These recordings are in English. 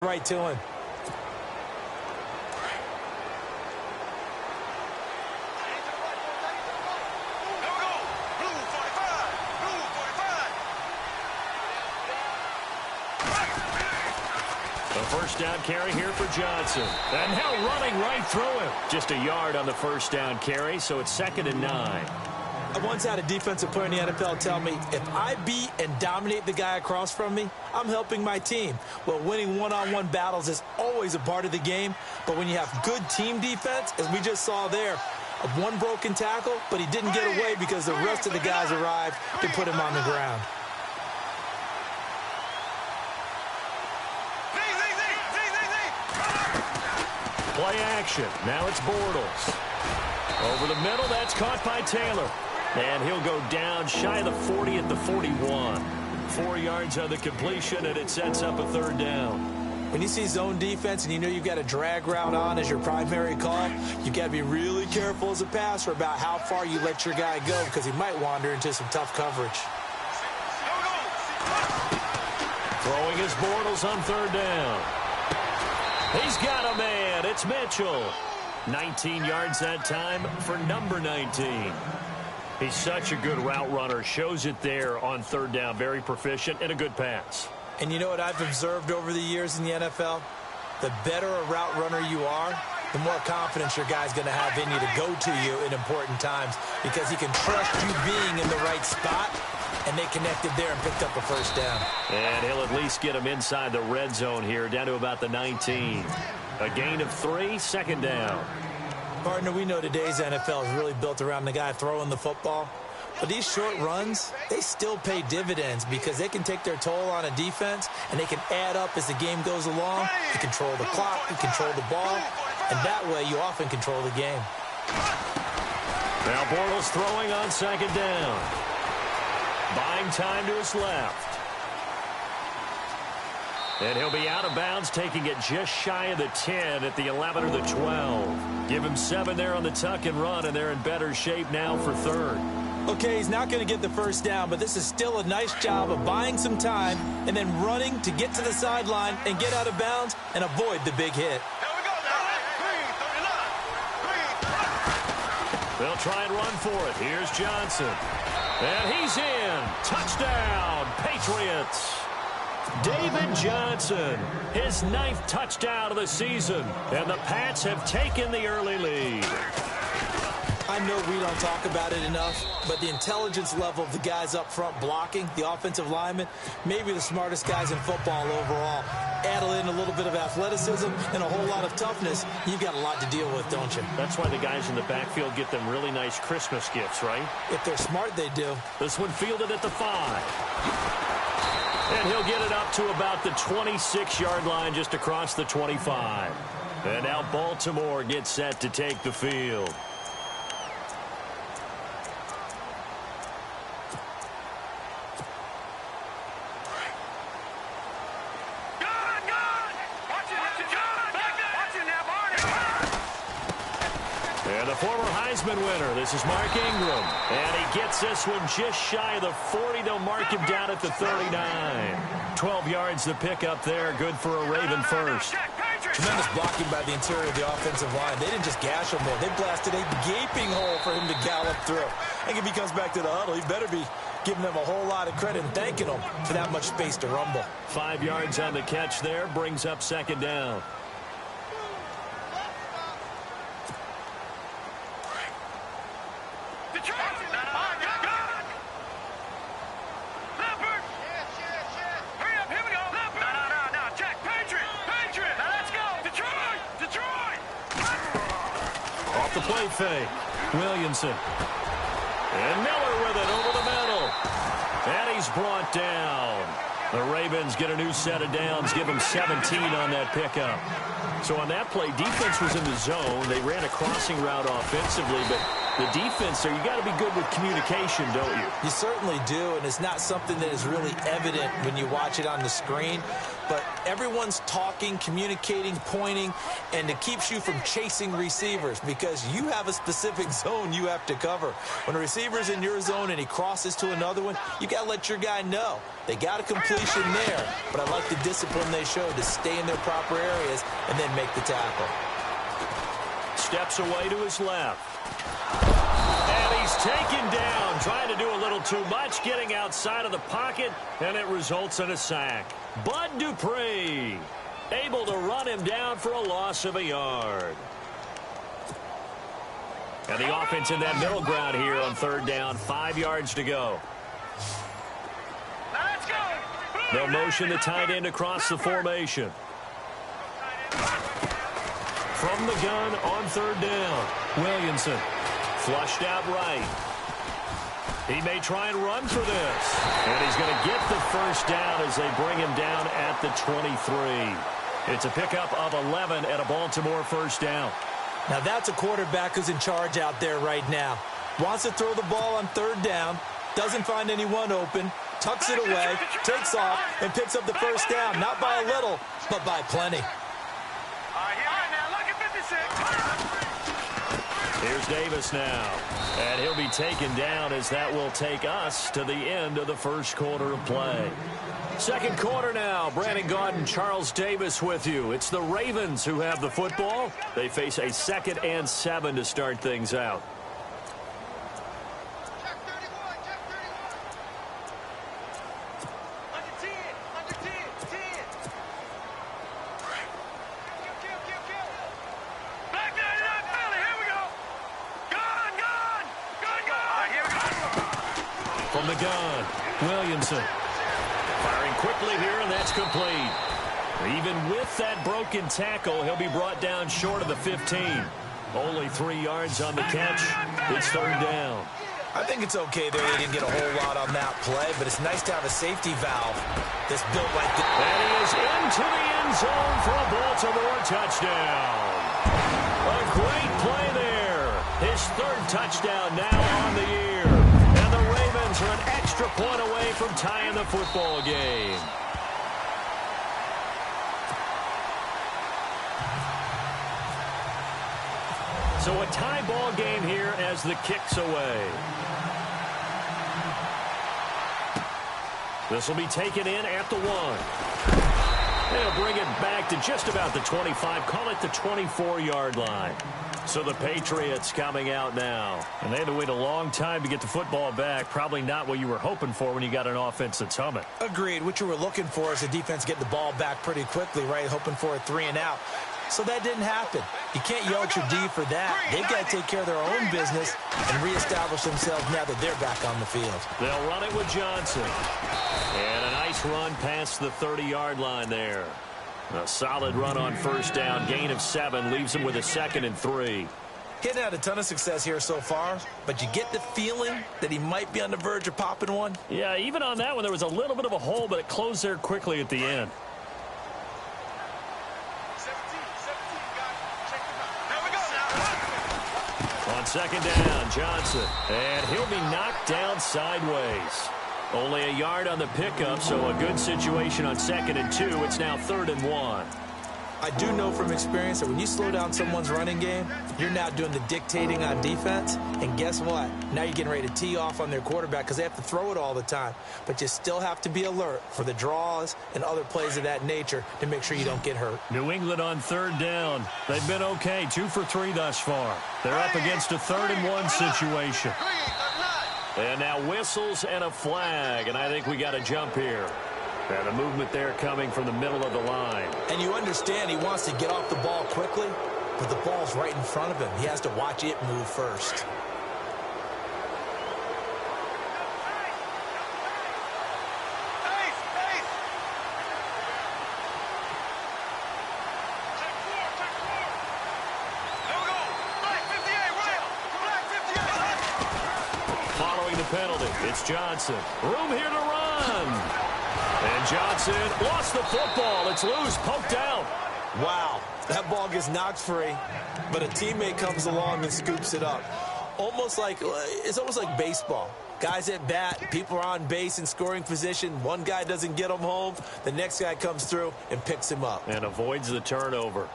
right to him. First down carry here for Johnson. And now running right through him. Just a yard on the first down carry, so it's 2nd and 9. I once had a defensive player in the NFL tell me, if I beat and dominate the guy across from me, I'm helping my team. Well, winning one-on-one battles is always a part of the game, but when you have good team defense, as we just saw there, one broken tackle, but he didn't get away because the rest of the guys arrived to put him on the ground. Play action. Now it's Bortles. Over the middle, that's caught by Taylor. And he'll go down shy of the 40 at the 41. 4 yards on the completion, and it sets up a 3rd down. When you see zone defense and you know you've got a drag route on as your primary call, you've got to be really careful as a passer about how far you let your guy go because he might wander into some tough coverage. Throwing his Bortles on 3rd down. He's got a man. It's Mitchell. 19 yards that time for number 19. He's such a good route runner. Shows it there on 3rd down. Very proficient and a good pass. And you know what I've observed over the years in the NFL? The better a route runner you are, the more confidence your guy's going to have in you to go to you in important times because he can trust you being in the right spot. And they connected there and picked up a first down. And he'll at least get him inside the red zone here, down to about the 19. A gain of 3, 2nd down. Partner, we know today's NFL is really built around the guy throwing the football. But these short runs, they still pay dividends because they can take their toll on a defense, and they can add up as the game goes along. You control the clock, you control the ball, and that way you often control the game. Now Bortles throwing on 2nd down. Buying time to his left. And he'll be out of bounds, taking it just shy of the 10 at the 11 or the 12. Give him 7 there on the tuck and run, and they're in better shape now for 3rd. Okay, he's not going to get the first down, but this is still a nice job of buying some time and then running to get to the sideline and get out of bounds and avoid the big hit. They'll try and run for it. Here's Johnson. And he's in. Touchdown, Patriots. David Johnson, his 9th touchdown of the season. And the Pats have taken the early lead. I know we don't talk about it enough, but the intelligence level of the guys up front blocking, the offensive linemen, maybe the smartest guys in football overall. Add in a little bit of athleticism and a whole lot of toughness, you've got a lot to deal with, don't you? That's why the guys in the backfield get them really nice Christmas gifts, right? If they're smart, they do. This one fielded at the 5. And he'll get it up to about the 26-yard line just across the 25. And now Baltimore gets set to take the field. And the former Heisman winner, this is Mark Ingram. And he gets this one just shy of the 40. They'll mark him down at the 39. 12 yards to pick up there. Good for a Raven first. Tremendous blocking by the interior of the offensive line. They didn't just gash him there. They blasted a gaping hole for him to gallop through. I think if he comes back to the huddle, he better be giving them a whole lot of credit and thanking them for that much space to rumble. 5 yards on the catch there. Brings up 2nd down. The play fake. Williamson. And Miller with it over the middle. And he's brought down. The Ravens get a new set of downs. Give him 17 on that pickup. So on that play, defense was in the zone. They ran a crossing route offensively, but the defense there, you got to be good with communication, don't you? You certainly do, and it's not something that is really evident when you watch it on the screen. but everyone's talking, communicating, pointing, and it keeps you from chasing receivers because you have a specific zone you have to cover. When a receiver's in your zone and he crosses to another one, you got to let your guy know. They got a completion there, but I like the discipline they showed to stay in their proper areas and then make the tackle. Steps away to his left. And he's taken down, trying to do a little too much, getting outside of the pocket, and it results in a sack. Bud Dupree able to run him down for a loss of a yard. And the offense in that middle ground here on third down, 5 yards to go. They'll motion the tight end across the formation. From the gun on third down, Williamson flushed out right. He may try and run for this. And he's going to get the first down as they bring him down at the 23. It's a pickup of 11 at a Baltimore first down. Now that's a quarterback who's in charge out there right now. Wants to throw the ball on third down, doesn't find anyone open, tucks it away, takes off, and picks up the first down. Not by a little, but by plenty. Here's Davis now. And he'll be taken down as that will take us to the end of the first quarter of play. Second quarter now. Brandon Gaudin, Charles Davis with you. It's the Ravens who have the football. They face a 2nd and 7 to start things out. From the gun, Williamson firing quickly here, and that's complete. Even with that broken tackle, he'll be brought down short of the 15. Only 3 yards on the catch. It's third down. I think it's okay there. They didn't get a whole lot on that play, but it's nice to have a safety valve that's built like this. And he is into the end zone for a Baltimore touchdown. A great play there. His third touchdown now on the year. And the Ravens are an extra point away from tying the football game. So a tie ball game here as the kick's away. This will be taken in at the 1. They'll bring it back to just about the 25, call it the 24-yard line. So the Patriots coming out now. And they had to wait a long time to get the football back. Probably not what you were hoping for when you got an offense that's humming. Agreed. What you were looking for is the defense getting the ball back pretty quickly, right? Hoping for a 3 and out. So that didn't happen. You can't yell at your D for that. They've got to take care of their own business and reestablish themselves now that they're back on the field. They'll run it with Johnson. And a nice run past the 30-yard line there. A solid run on first down. Gain of 7 leaves him with a 2nd and 3. He hasn't had a ton of success here so far, but you get the feeling that he might be on the verge of popping one. Yeah, even on that one, there was a little bit of a hole, but it closed there quickly at the end. On second down, Johnson. And he'll be knocked down sideways. Only a yard on the pickup, so a good situation on 2nd and 2. It's now 3rd and 1. I do know from experience that when you slow down someone's running game, you're now doing the dictating on defense. And guess what? Now you're getting ready to tee off on their quarterback because they have to throw it all the time. But you still have to be alert for the draws and other plays of that nature to make sure you don't get hurt. New England on third down. They've been okay, 2 for 3 thus far. They're up against a 3rd and 1 situation. And now whistles and a flag, and I think we got a jump here. And a movement there coming from the middle of the line. And you understand he wants to get off the ball quickly, but the ball's right in front of him. He has to watch it move first. Following the penalty, it's Johnson. Room here to run. And Johnson lost the football. It's loose, poked out. Wow, that ball gets knocked free, but a teammate comes along and scoops it up. It's almost like baseball. Guys at bat, people are on base in scoring position. One guy doesn't get him home. The next guy comes through and picks him up. And avoids the turnover.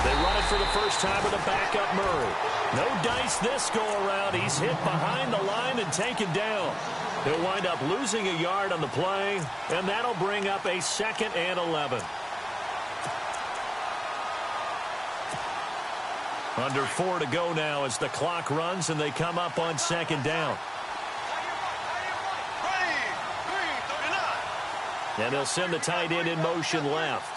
They run it for the first time with a backup Murray. No dice this go-around. He's hit behind the line and taken down. He'll wind up losing a yard on the play, and that'll bring up a 2nd and 11. Under 4 to go now as the clock runs, and they come up on 2nd down. And they'll send the tight end in motion left.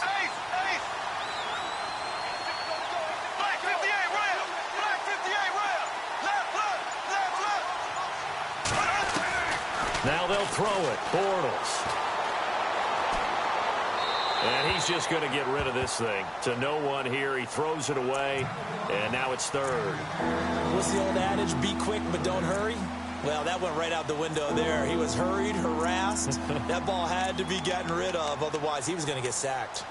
Now they'll throw it. Bortles. And he's just going to get rid of this thing. To no one here. He throws it away. And now it's 3rd. What's the old adage? Be quick, but don't hurry. Well, that went right out the window there. He was hurried, harassed. That ball had to be gotten rid of. Otherwise, he was going to get sacked.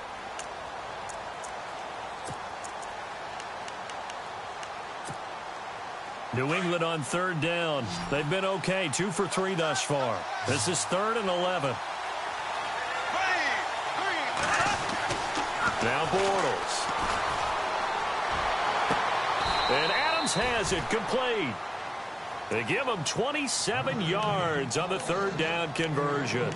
New England on 3rd down. They've been okay. 2 for 3 thus far. This is 3rd and 11. Now Bortles. And Adams has it complete. They give him 27 yards on the 3rd down conversion.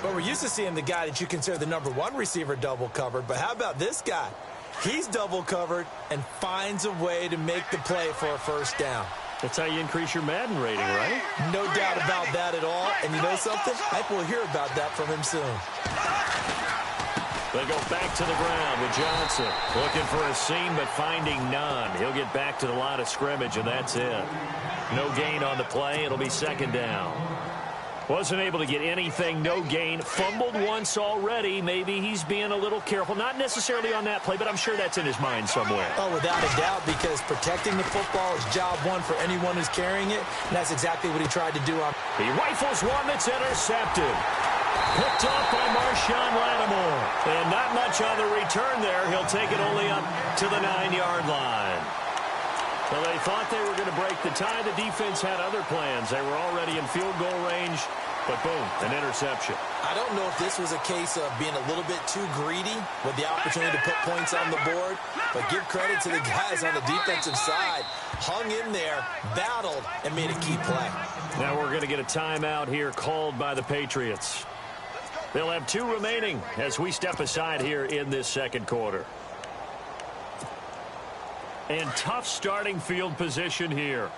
But we're used to seeing the guy that you consider the #1 receiver double covered. But how about this guy? He's double covered and finds a way to make the play for a 1st down. That's how you increase your Madden rating, right? No doubt about that at all. And you know something? I think we'll hear about that from him soon. They go back to the ground with Johnson. Looking for a seam, but finding none. He'll get back to the line of scrimmage, and that's it. No gain on the play. It'll be 2nd down. Wasn't able to get anything, no gain. Fumbled once already. Maybe he's being a little careful. Not necessarily on that play, but I'm sure that's in his mind somewhere. Oh, without a doubt, because protecting the football is job one for anyone who's carrying it, and that's exactly what he tried to do. He rifles one that's intercepted. Picked off by Marshawn Lattimore. And not much on the return there. He'll take it only up to the 9-yard line. Well, they thought they were going to break the tie. The defense had other plans. They were already in field goal range, but boom, an interception. I don't know if this was a case of being a little bit too greedy with the opportunity to put points on the board, but give credit to the guys on the defensive side. Hung in there, battled, and made a key play. Now we're going to get a timeout here called by the Patriots. They'll have 2 remaining as we step aside here in this 2nd quarter. And tough starting field position here.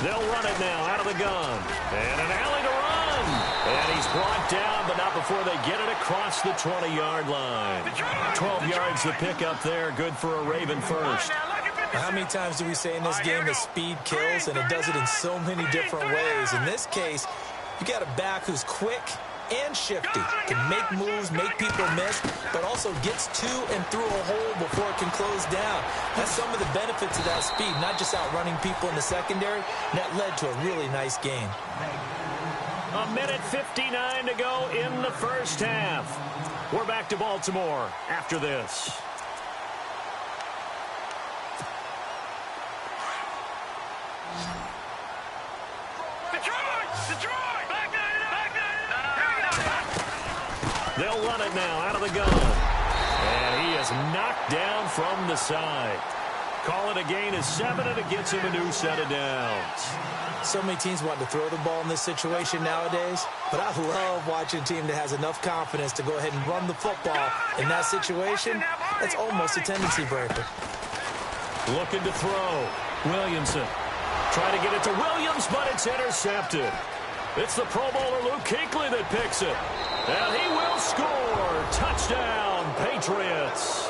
They'll run it now out of the gun. And an alley to run. And he's brought down, but not before they get it across the 20-yard line. 12 yards to pick up there. Good for a Raven first. How many times do we say in this game that speed kills, and it does it in so many different ways? In this case, you got a back who's quick and shifty, can make moves, make people miss, but also gets to and through a hole before it can close down. That's some of the benefits of that speed, not just outrunning people in the secondary. That led to a really nice game. 1:59 to go in the first half. We're back to Baltimore after this. They'll run it now out of the gun. And he is knocked down from the side. Call it a gain of 7, and it gets him a new set of downs. So many teams want to throw the ball in this situation nowadays, but I love watching a team that has enough confidence to go ahead and run the football. In that situation, that's almost a tendency breaker. Looking to throw. Williamson. Trying to get it to Williams, but it's intercepted. It's the Pro Bowler Luke Kuechly that picks it. And he will score. Touchdown, Patriots.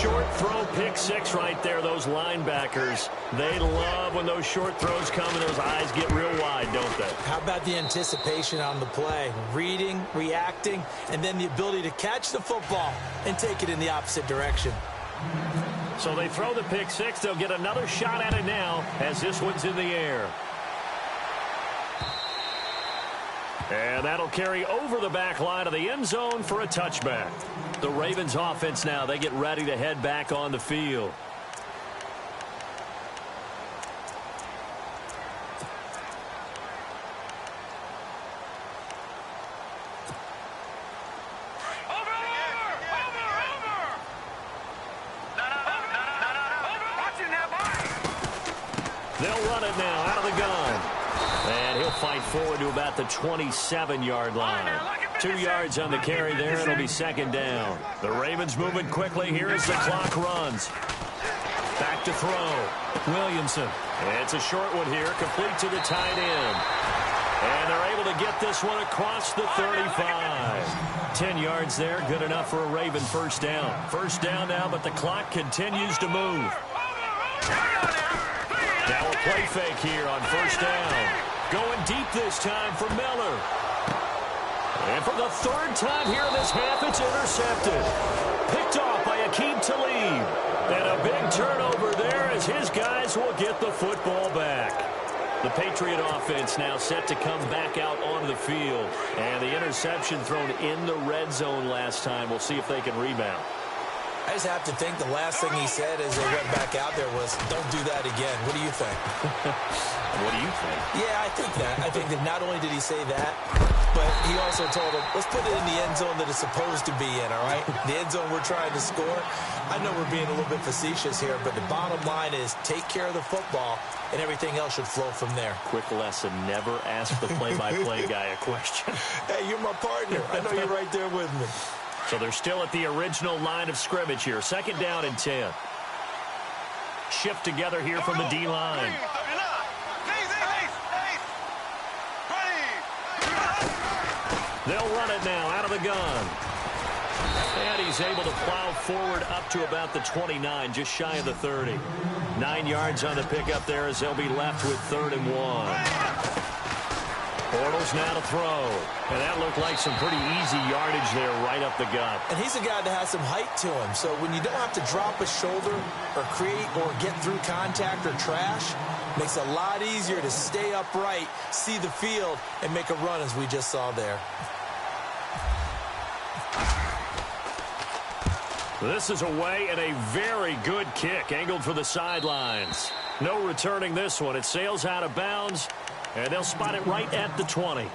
Short throw, pick 6 right there. Those linebackers, they love when those short throws come and those eyes get real wide, don't they? How about the anticipation on the play? Reading, reacting, and then the ability to catch the football and take it in the opposite direction. So they throw the pick six. They'll get another shot at it now as this one's in the air. And that'll carry over the back line of the end zone for a touchback. The Ravens offense now, they get ready to head back on the field. They'll run it now out of the gun. And he'll fight forward to about the 27-yard line. 2 yards on the carry there, and it'll be second down. The Ravens moving quickly here as the clock runs. Back to throw. Williamson. It's a short one here, complete to the tight end. And they're able to get this one across the 35. 10 yards there, good enough for a Raven first down. First down now, but the clock continues to move. Now a play fake here on first down. Going deep this time for Miller. And for the third time here in this half, it's intercepted. Picked off by Aqib Talib. And a big turnover there as his guys will get the football back. The Patriot offense now set to come back out onto the field. And the interception thrown in the red zone last time. We'll see if they can rebound. I just have to think the last thing he said as they went back out there was, don't do that again. What do you think? What do you think? Yeah, I think that. I think that not only did he say that, but he also told him, let's put it in the end zone that it's supposed to be in, all right? The end zone we're trying to score. I know we're being a little bit facetious here, but the bottom line is take care of the football, and everything else should flow from there. Quick lesson, never ask the play-by-play guy a question. Hey, you're my partner. I know you're right there with me. So they're still at the original line of scrimmage here. Second down and 10. Shift together here from the D-line. They'll run it now out of the gun. And he's able to plow forward up to about the 29, just shy of the 30. 9 yards on the pickup there as they'll be left with 3rd and 1. Bortles now to throw. And that looked like some pretty easy yardage there right up the gut. And he's a guy that has some height to him. So when you don't have to drop a shoulder or create or get through contact or trash, makes it a lot easier to stay upright, see the field, and make a run as we just saw there. This is away and a very good kick angled for the sidelines. No returning this one. It sails out of bounds. And they'll spot it right at the 20.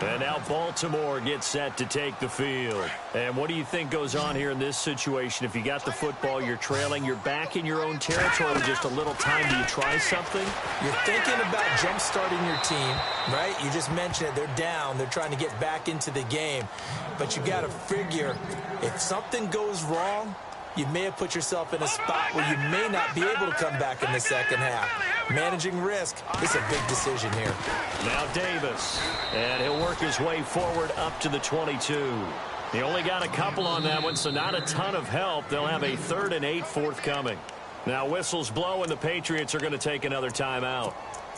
And now Baltimore gets set to take the field. And what do you think goes on here in this situation? If you got the football, you're trailing, you're back in your own territory with just a little time. Do you try something? You're thinking about jump-starting your team, right? You just mentioned it. They're down. They're trying to get back into the game. But you got to figure if something goes wrong, you may have put yourself in a spot where you may not be able to come back in the second half. Managing risk is a big decision here. Now Davis, and he'll work his way forward up to the 22. He only got a couple on that one, so not a ton of help. They'll have a 3rd and 8 forthcoming. Now whistles blow, and the Patriots are going to take another timeout.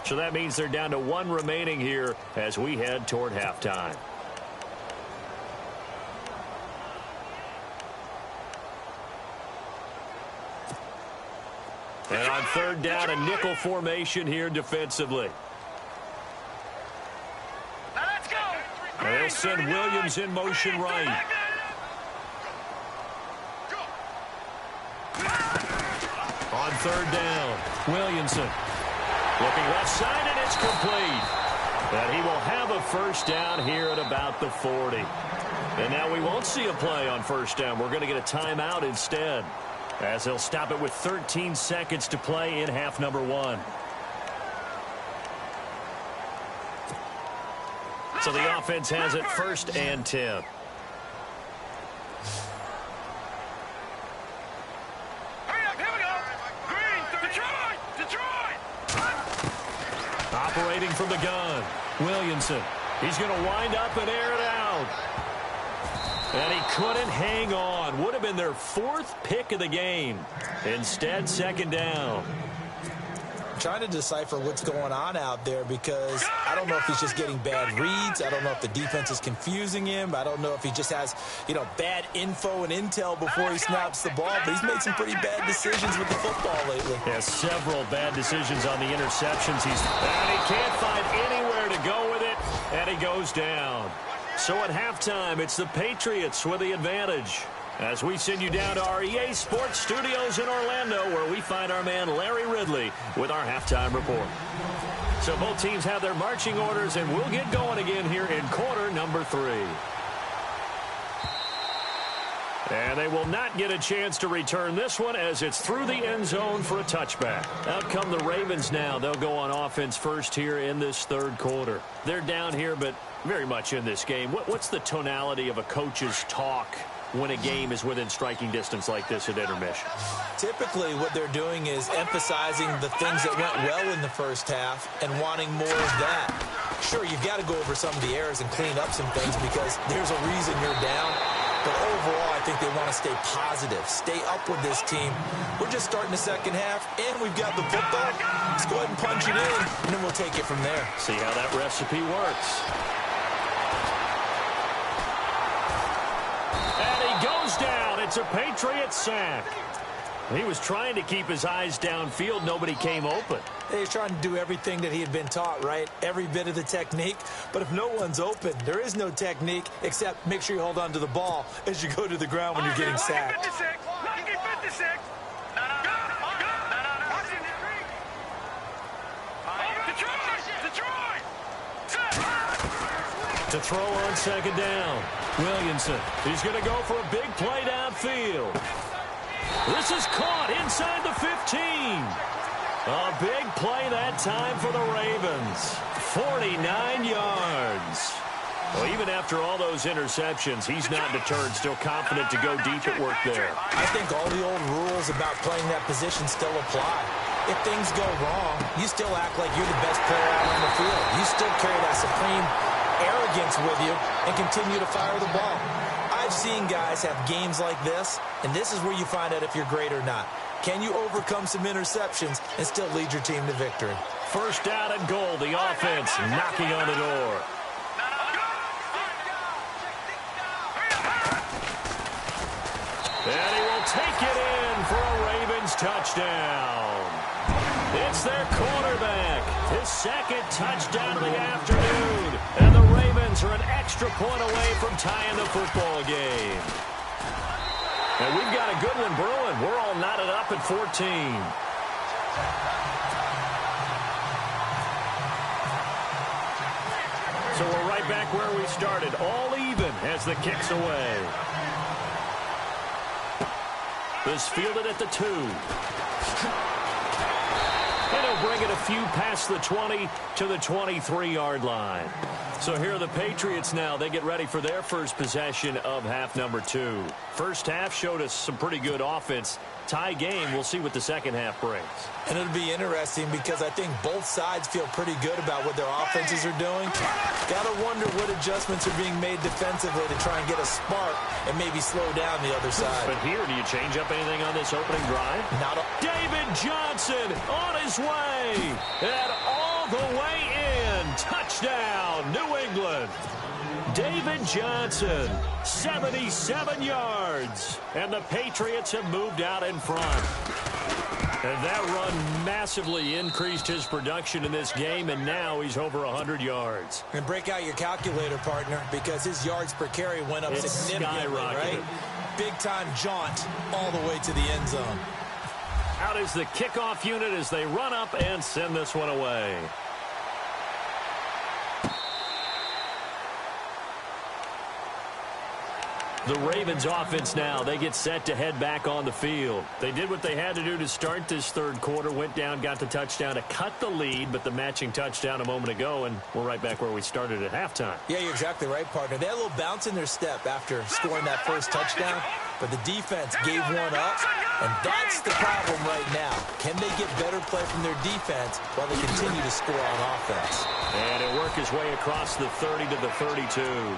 So that means they're down to 1 remaining here as we head toward halftime. And on 3rd down, a nickel formation here defensively. Now let's go. They'll send Williams in motion right. On 3rd down, Williamson. Looking left side, and it's complete. And he will have a first down here at about the 40. And now we won't see a play on first down. We're going to get a timeout instead, as he'll stop it with 13 seconds to play in half number 1. So the offense has it 1st and 10. Hurry up, here we go. Green, Detroit. Operating from the gun, Williamson. He's going to wind up and air it out. And he couldn't hang on. Would have been their 4th pick of the game. Instead, 2nd down. trying to decipher what's going on out there because I don't know if he's just getting bad reads. I don't know if the defense is confusing him. I don't know if he just has, bad info and intel before he snaps the ball. But he's made some pretty bad decisions with the football lately. Yeah, several bad decisions on the interceptions. And he can't find anywhere to go with it, and he goes down. So at halftime, it's the Patriots with the advantage. As we send you down to our EA Sports Studios in Orlando, where we find our man Larry Ridley with our halftime report. So both teams have their marching orders, and we'll get going again here in quarter number 3. And they will not get a chance to return this one as it's through the end zone for a touchback. Out come the Ravens now. They'll go on offense first here in this third quarter. They're down here, but very much in this game. What's the tonality of a coach's talk when a game is within striking distance like this at intermission? Typically, what they're doing is emphasizing the things that went well in the first half and wanting more of that. Sure, you've got to go over some of the errors and clean up some things because there's a reason you're down. But overall, I think they want to stay positive, stay up with this team. We're just starting the second half, and we've got the football. Let's go ahead and punch it in, and then we'll take it from there. See how that recipe works. And he goes down. It's a Patriot sack. He was trying to keep his eyes downfield. Nobody came open. He's trying to do everything that he had been taught, right? Every bit of the technique. But if no one's open, there is no technique except make sure you hold on to the ball as you go to the ground when you're getting sacked. 56. To throw on second down. Williamson. He's going to go for a big play downfield. This is caught inside the 15. A big play that time for the Ravens. 49 yards. Well, even after all those interceptions, he's not deterred, still confident to go deep at work there. I think all the old rules about playing that position still apply. If things go wrong, you still act like you're the best player out on the field. You still carry that supreme arrogance with you and continue to fire the ball. I've seen guys have games like this, and this is where you find out if you're great or not. Can you overcome some interceptions and still lead your team to victory? First down and goal, the offense knocking on the door. And he will take it in for a Ravens touchdown. It's their quarterback. His second touchdown of the afternoon. And the Ravens are an extra point away from tying the football game. And we've got a good one brewing. We're all knotted up at 14. So we're right back where we started. All even as the kick's away. This fielded at the 2. And he'll bring it a few past the 20 to the 23-yard line. So here are the Patriots now. They get ready for their first possession of half number 2. First half showed us some pretty good offense. Tie game. We'll see what the second half brings. And it'll be interesting because I think both sides feel pretty good about what their offenses are doing. Got to wonder what adjustments are being made defensively to try and get a spark and maybe slow down the other side. But here, do you change up anything on this opening drive? Not a David Johnson on his way. And all the way in. Touchdown, New England. David Johnson, 77 yards. And the Patriots have moved out in front. And that run massively increased his production in this game, and now he's over 100 yards. And break out your calculator, partner, because his yards per carry went up significantly, right? Big-time jaunt all the way to the end zone. Out is the kickoff unit as they run up and send this one away. The Ravens offense now, they get set to head back on the field. They did what they had to do to start this third quarter, went down, got the touchdown to cut the lead, but the matching touchdown a moment ago, and we're right back where we started at halftime. Yeah, you're exactly right, partner. They had a little bounce in their step after scoring that first touchdown, but the defense gave one up, and that's the problem right now. Can they get better play from their defense while they continue to score on offense? And he'll work his way across the 30 to the 32.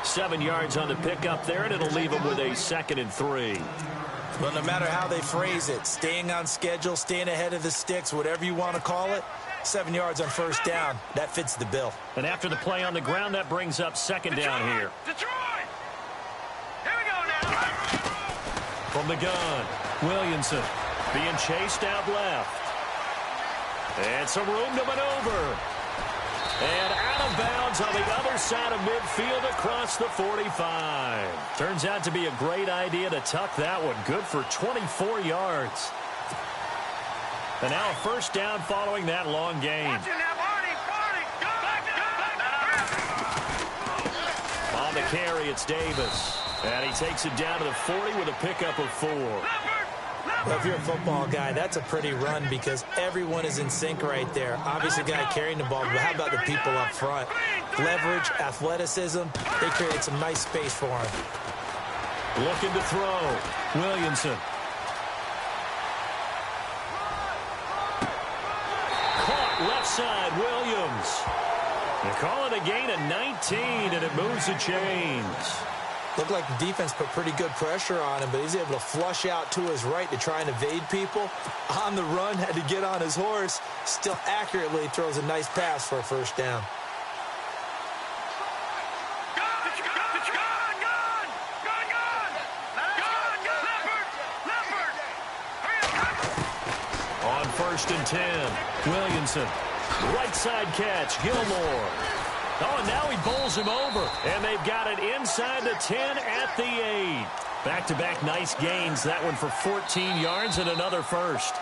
7 yards on the pickup there, and it'll leave him with a 2nd and 3. Well, no matter how they phrase it, staying on schedule, staying ahead of the sticks, whatever you want to call it, 7 yards on first down, that fits the bill. And after the play on the ground, that brings up second down here. Detroit! Here we go now. From the gun, Williamson being chased out left. And some room to maneuver. And out of bounds on the other side of midfield across the 45. Turns out to be a great idea to tuck that one. Good for 24 yards. And now a first down following that long gain. Watch it now, Barney. Go, back. On the carry, it's Davis. And he takes it down to the 40 with a pickup of 4. Well, if you're a football guy, that's a pretty run because everyone is in sync right there. Obviously, the guy carrying the ball, but how about the people up front? Leverage, athleticism, they created some nice space for him. Looking to throw. Williamson. Caught left side, Williams. They call it a gain of 19, and it moves the chains. Looked like the defense put pretty good pressure on him, but he's able to flush out to his right to try and evade people. On the run, had to get on his horse. Still accurately throws a nice pass for a first down. On 1st and 10, Williamson. Right side catch, Gilmore. Oh, and now he bowls him over. And they've got it inside the 10 at the 8. Back-to-back nice gains. That one for 14 yards and another first.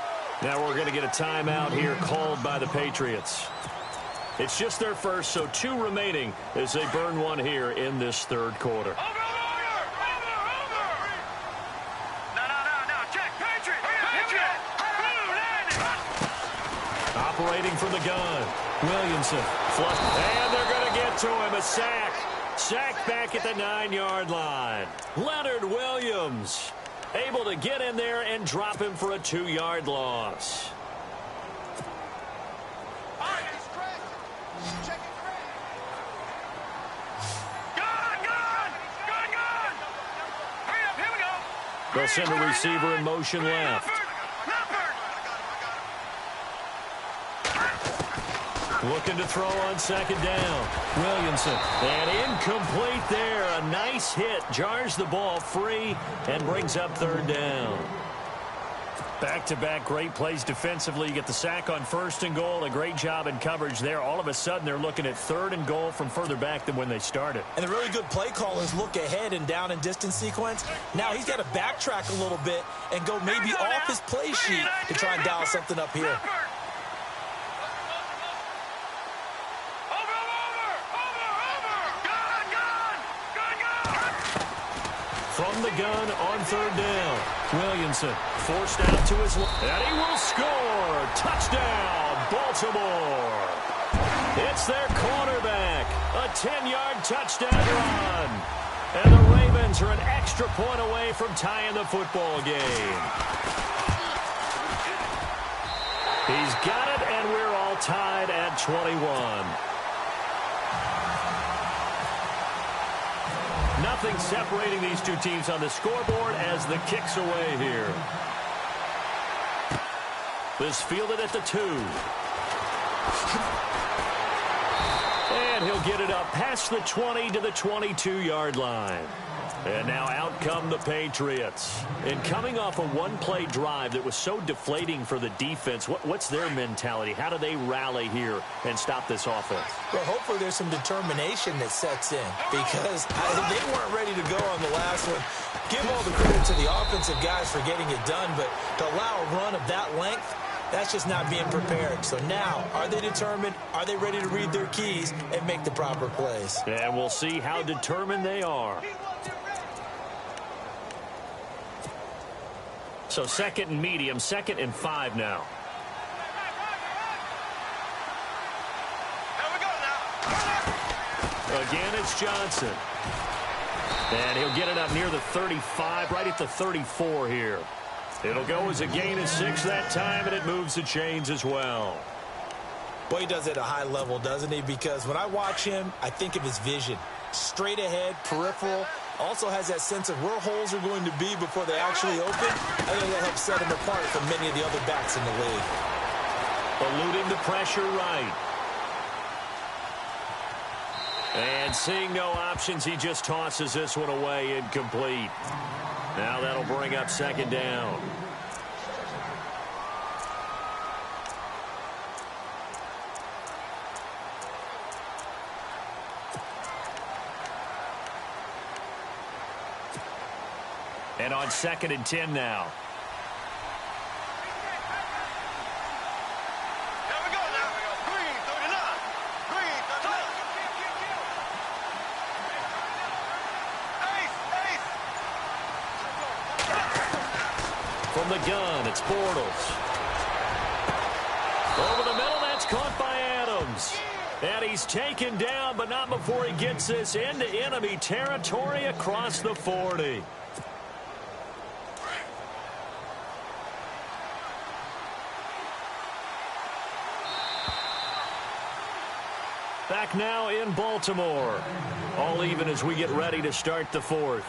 Now we're going to get a timeout here called by the Patriots. It's just their first, so 2 remaining as they burn one here in this third quarter. Over. No. Check. Patriot. Operating from the gun. Williamson. Flush. And they're going to get to him. A sack. Sacked back at the 9-yard line. Leonard Williams able to get in there and drop him for a 2-yard loss. They'll send the receiver in motion left. Looking to throw on second down. Williamson. And incomplete there. A nice hit. Jars the ball free and brings up third down. Back-to-back great plays defensively. You get the sack on 1st and goal. A great job in coverage there. All of a sudden, they're looking at 3rd and goal from further back than when they started. And the really good play callers look ahead and down and distance sequence. Now he's got to backtrack a little bit and go maybe off his play sheet to try and dial something up here. From the gun on 3rd down. Williamson forced out to his left. And he will score. Touchdown, Baltimore. It's their quarterback. A 10-yard touchdown run. And the Ravens are an extra point away from tying the football game. He's got it, and we're all tied at 21. Nothing separating these two teams on the scoreboard as the kick's away here. This fielded at the 2. And he'll get it up past the 20 to the 22-yard line. And now out come the Patriots. And coming off a one-play drive that was so deflating for the defense, what's their mentality? How do they rally here and stop this offense? Well, hopefully there's some determination that sets in because they weren't ready to go on the last one. Give all the credit to the offensive guys for getting it done, but to allow a run of that length, that's just not being prepared. So now, are they determined? Are they ready to read their keys and make the proper plays? And we'll see how determined they are. So 2nd and medium, 2nd and 5 now. Again, it's Johnson. And he'll get it up near the 35, right at the 34 here. It'll go as a gain of 6 that time, and it moves the chains as well. Boy, he does it at a high level, doesn't he? Because when I watch him, I think of his vision. Straight ahead, peripheral. Also has that sense of where holes are going to be before they actually open. I think that helps set him apart from many of the other backs in the league. Eluding the pressure right. And seeing no options, he just tosses this one away incomplete. Now that'll bring up second down. And on 2nd and 10 now. Here we go now. Green 39. Green 39. Ace. From the gun, it's Bortles. Over the middle, that's caught by Adams. And he's taken down, but not before he gets this into enemy territory across the 40. Back now in Baltimore. All even as we get ready to start the 4th.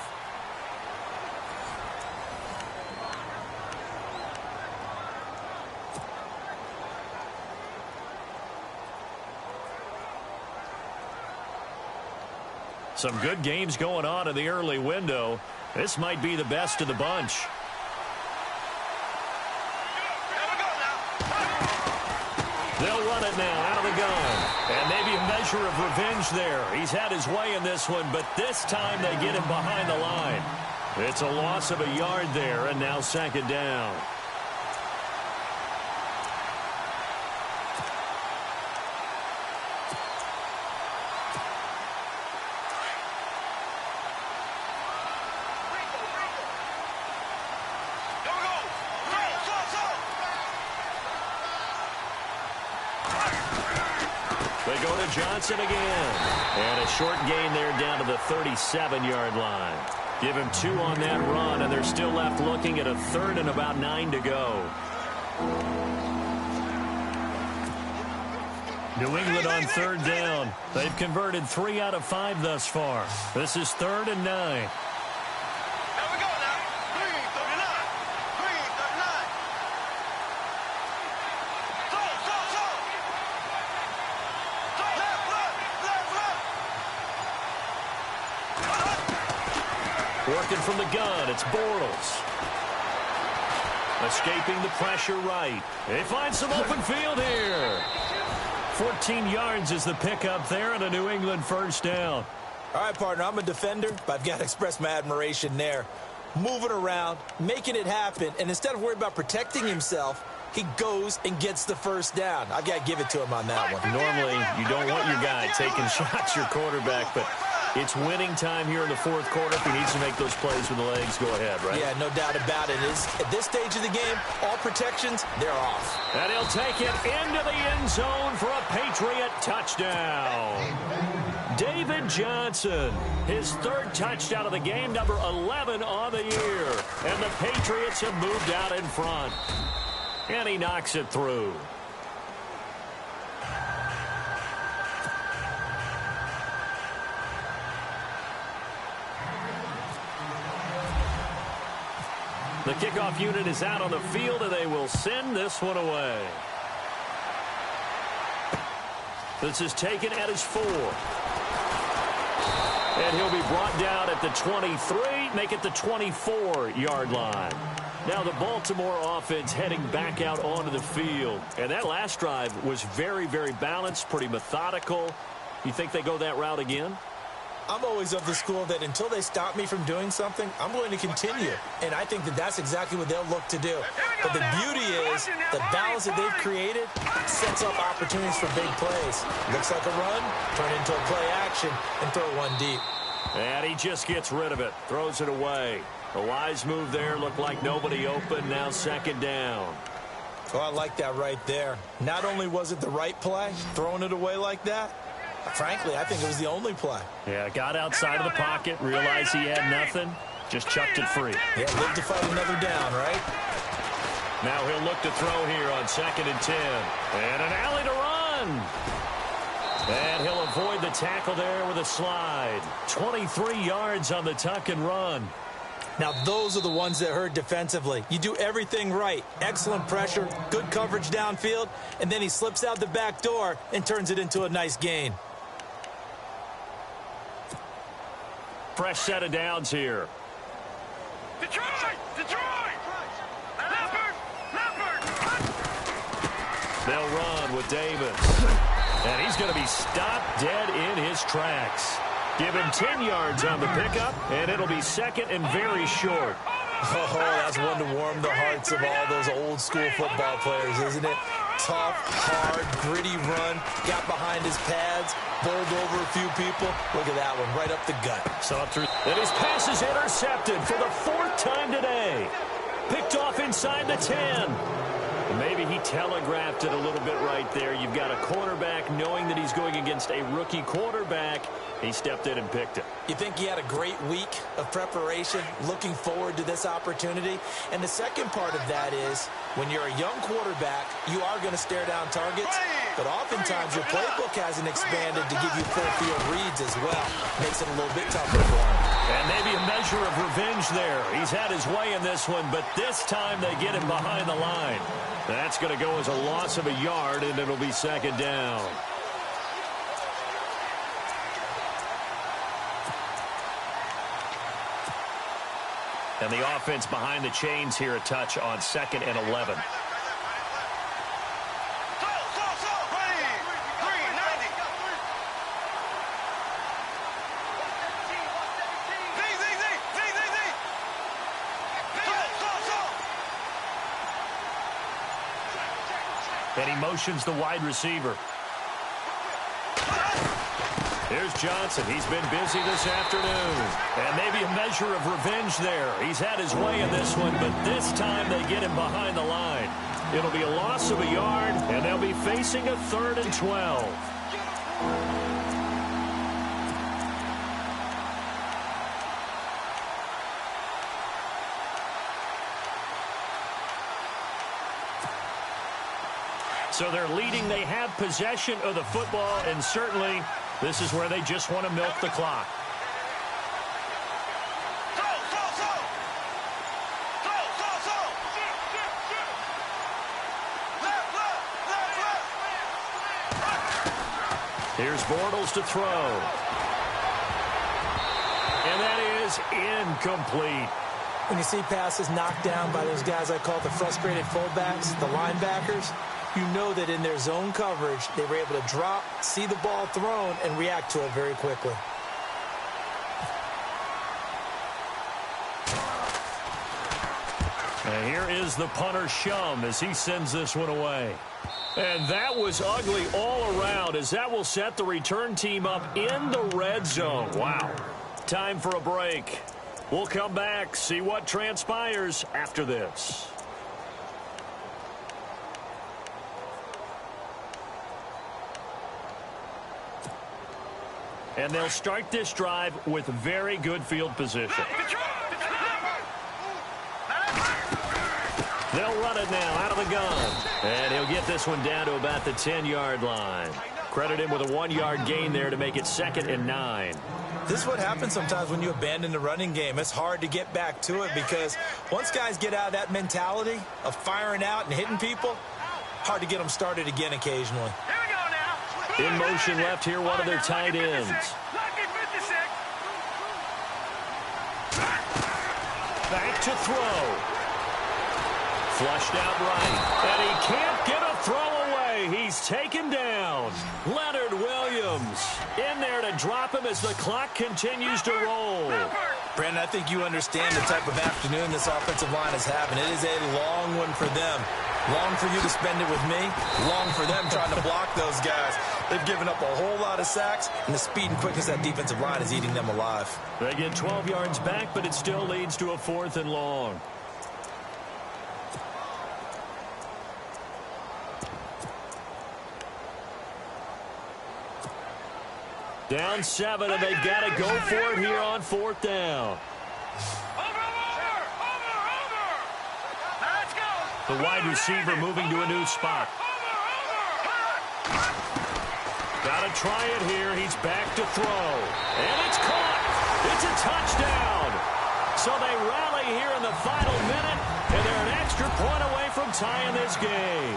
Some good games going on in the early window. This might be the best of the bunch. They'll run it now out of the gun. And maybe a measure of revenge there. He's had his way in this one, but this time they get him behind the line. It's a loss of a yard there, and now 2nd down. They go to Johnson again. And a short gain there down to the 37-yard line. Give him 2 on that run, and they're still left looking at a 3rd and about 9 to go. New England on 3rd down. They've converted 3 out of 5 thus far. This is 3rd and 9. Working from the gun, it's Bortles. Escaping the pressure right. They find some open field here. 14 yards is the pickup there, and a New England 1st down. All right, partner, I'm a defender, but I've got to express my admiration there. Moving around, making it happen, and instead of worrying about protecting himself, he goes and gets the 1st down. I've got to give it to him on that one. Normally, you don't want your guy taking shots, your quarterback, but it's winning time here in the 4th quarter. If he needs to make those plays with the legs, go ahead, right? Yeah, no doubt about it. At this stage of the game, all protections, they're off. And he'll take it into the end zone for a Patriot touchdown. David Johnson, his 3rd touchdown of the game, number 11 on the year. And the Patriots have moved out in front. And he knocks it through. The kickoff unit is out on the field, and they will send this one away. This is taken at his 4. And he'll be brought down at the 23, make it the 24-yard line. Now the Baltimore offense heading back out onto the field. And that last drive was very, very balanced, pretty methodical. You think they go that route again? I'm always of the school that until they stop me from doing something, I'm going to continue. And I think that that's exactly what they'll look to do. But the beauty is the balance that they've created sets up opportunities for big plays. Looks like a run, turn into a play action, and throw one deep. And he just gets rid of it, throws it away. A wise move there, looked like nobody open, now 2nd down. Oh, I like that right there. Not only was it the right play, throwing it away like that, frankly, I think it was the only play. Yeah, got outside of the pocket, realized he had nothing, just chucked it free. Yeah, live to fight another down, right? Now he'll look to throw here on 2nd and 10. And an alley to run. And he'll avoid the tackle there with a slide. 23 yards on the tuck and run. Now, those are the ones that hurt defensively. You do everything right. Excellent pressure, good coverage downfield, and then he slips out the back door and turns it into a nice gain. Fresh set of downs here. Detroit! Detroit! Leopard! They'll run with Davis. And he's going to be stopped dead in his tracks. Give him 10 yards on the pickup, and it'll be second and very short. Oh, that's one to warm the hearts of all those old school football players, isn't it? Tough, hard, gritty run, got behind his pads, bowled over a few people. Look at that one, right up the gut. And his pass is intercepted for the fourth time today. Picked off inside the 10. Maybe he telegraphed it a little bit right there. You've got a cornerback knowing that he's going against a rookie quarterback. He stepped in and picked it. You think he had a great week of preparation, looking forward to this opportunity? And the second part of that is, when you're a young quarterback, you are going to stare down targets, but oftentimes your playbook hasn't expanded to give you full field reads as well. Makes it a little bit tougher for him. And maybe a measure of revenge there. He's had his way in this one, but this time they get him behind the line. That's going to go as a loss of a yard, and it'll be second down. And the offense behind the chains here a touch on 2nd and 11. And he motions the wide receiver. Here's Johnson. He's been busy this afternoon. And maybe a measure of revenge there. He's had his way in this one, but this time they get him behind the line. It'll be a loss of a yard, and they'll be facing a 3rd and 12. So they're leading. They have possession of the football, and certainly this is where they just want to milk the clock. Here's Bortles to throw. And that is incomplete. When you see passes knocked down by those guys I call the frustrated fullbacks, the linebackers, you know that in their zone coverage, they were able to drop, see the ball thrown, and react to it very quickly. And here is the punter Shum as he sends this one away. And that was ugly all around as that will set the return team up in the red zone. Wow. Time for a break. We'll come back, see what transpires after this. And they'll start this drive with very good field position. They'll run it now out of the gun. And he'll get this one down to about the 10-yard line. Credit him with a 1-yard gain there to make it 2nd and 9. This is what happens sometimes when you abandon the running game. It's hard to get back to it because once guys get out of that mentality of firing out and hitting people, hard to get them started again occasionally. In motion left here, one of their tight ends. Back to throw. Flushed out right. And he can't get a throw away. He's taken down. Leonard Williams in there to drop him as the clock continues to roll. Brandon, I think you understand the type of afternoon this offensive line is having. It is a long one for them. Long for you to spend it with me. Long for them trying to block those guys. They've given up a whole lot of sacks, and the speed and quickness of that defensive line is eating them alive. They get 12 yards back, but it still leads to a 4th and long. Down 7, and they've got to go for it here on 4th down. The wide receiver moving to a new spot. Got to try it here. He's back to throw. And it's caught. It's a touchdown. So they rally here in the final minute, and they're an extra point away from tying this game.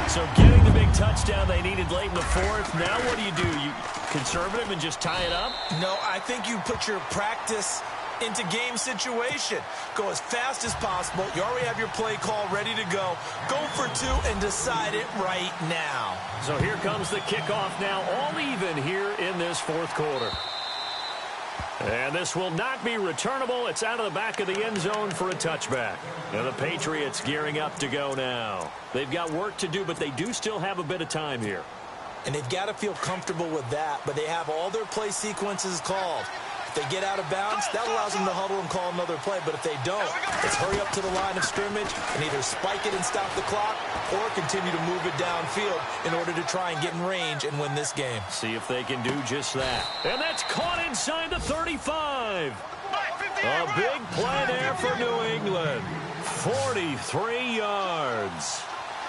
So getting the big touchdown they needed late in the fourth. Now what do? You conservative and just tie it up? No, I think you put your practice into game situation. Go as fast as possible. You already have your play call ready to go. Go for two and decide it right now. So here comes the kickoff now, all even here in this fourth quarter. And this will not be returnable. It's out of the back of the end zone for a touchback. And the Patriots gearing up to go now. They've got work to do, but they do still have a bit of time here. And they've got to feel comfortable with that, but they have all their play sequences called. If they get out of bounds, that allows them to huddle and call another play. But if they don't, it's hurry up to the line of scrimmage and either spike it and stop the clock or continue to move it downfield in order to try and get in range and win this game. See if they can do just that. And that's caught inside the 35. A big play there for New England. 43 yards.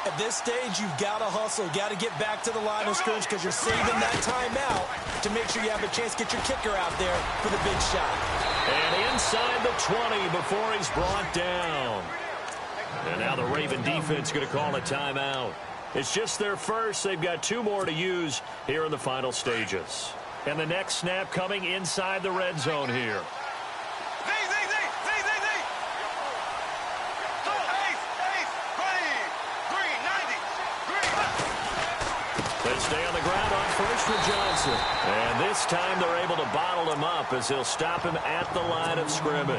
At this stage, you've got to hustle. You've got to get back to the line of scrimmage because you're saving that timeout to make sure you have a chance to get your kicker out there for the big shot. And inside the 20 before he's brought down. And now the Raven defense going to call a timeout. It's just their first. They've got two more to use here in the final stages. And the next snap coming inside the red zone here. They stay on the ground on first for Johnson. And this time they're able to bottle him up as he'll stop him at the line of scrimmage.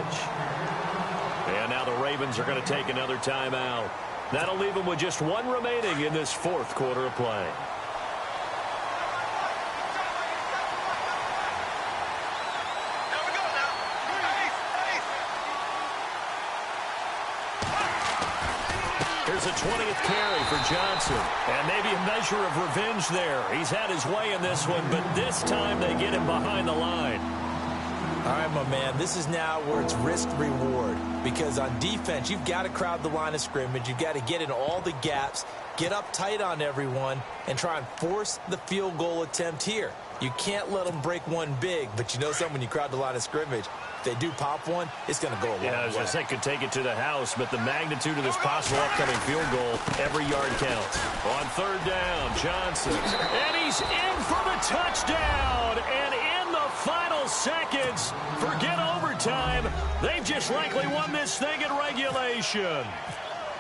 And now the Ravens are going to take another timeout. That'll leave them with just one remaining in this fourth quarter of play. Here's a 20th carry for Johnson. And maybe a measure of revenge there. He's had his way in this one, but this time they get him behind the line. All right, my man, this is now where it's risk-reward. Because on defense, you've got to crowd the line of scrimmage. You've got to get in all the gaps, get up tight on everyone, and try and force the field goal attempt here. You can't let them break one big, but you know something, when you crowd the line of scrimmage, if they do pop one, it's going to go a long way. Yeah, I was going to say could take it to the house, but the magnitude of this possible upcoming field goal, every yard counts. On third down, Johnson. And he's in for the touchdown. And in the final seconds, forget overtime. They've just likely won this thing in regulation.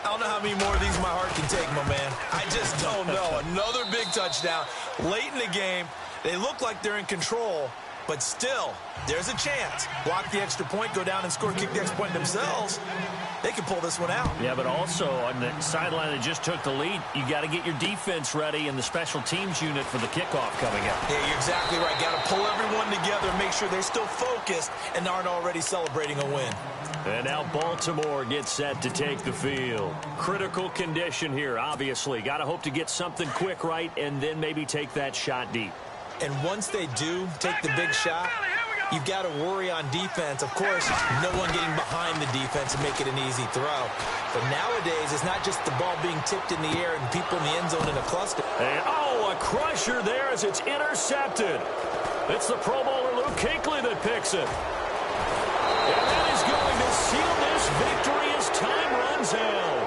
I don't know how many more of these my heart can take, my man. I just don't know. Another big touchdown late in the game. They look like they're in control, but still, there's a chance. Block the extra point, go down and score, kick the extra point themselves. They can pull this one out. Yeah, but also on the sideline that just took the lead, you got to get your defense ready and the special teams unit for the kickoff coming up. Yeah, you're exactly right. Got to pull everyone together, make sure they're still focused and aren't already celebrating a win. And now Baltimore gets set to take the field. Critical condition here, obviously. Got to hope to get something quick right and then maybe take that shot deep. And once they do take the big shot, you've got to worry on defense. Of course, no one getting behind the defense and make it an easy throw. But nowadays, it's not just the ball being tipped in the air and people in the end zone in a cluster. And, a crusher there as it's intercepted. It's the Pro Bowler Luke Kuechly that picks it. And that is going to seal this victory as time runs out.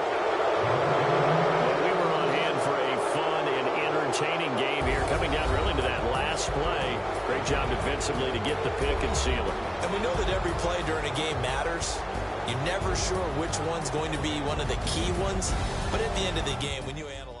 We were on hand for a fun and entertaining game here, coming down really to that last play. Great job defensively to get the pick and seal it. And we know that every play during a game matters. You're never sure which one's going to be one of the key ones. But at the end of the game, when you analyze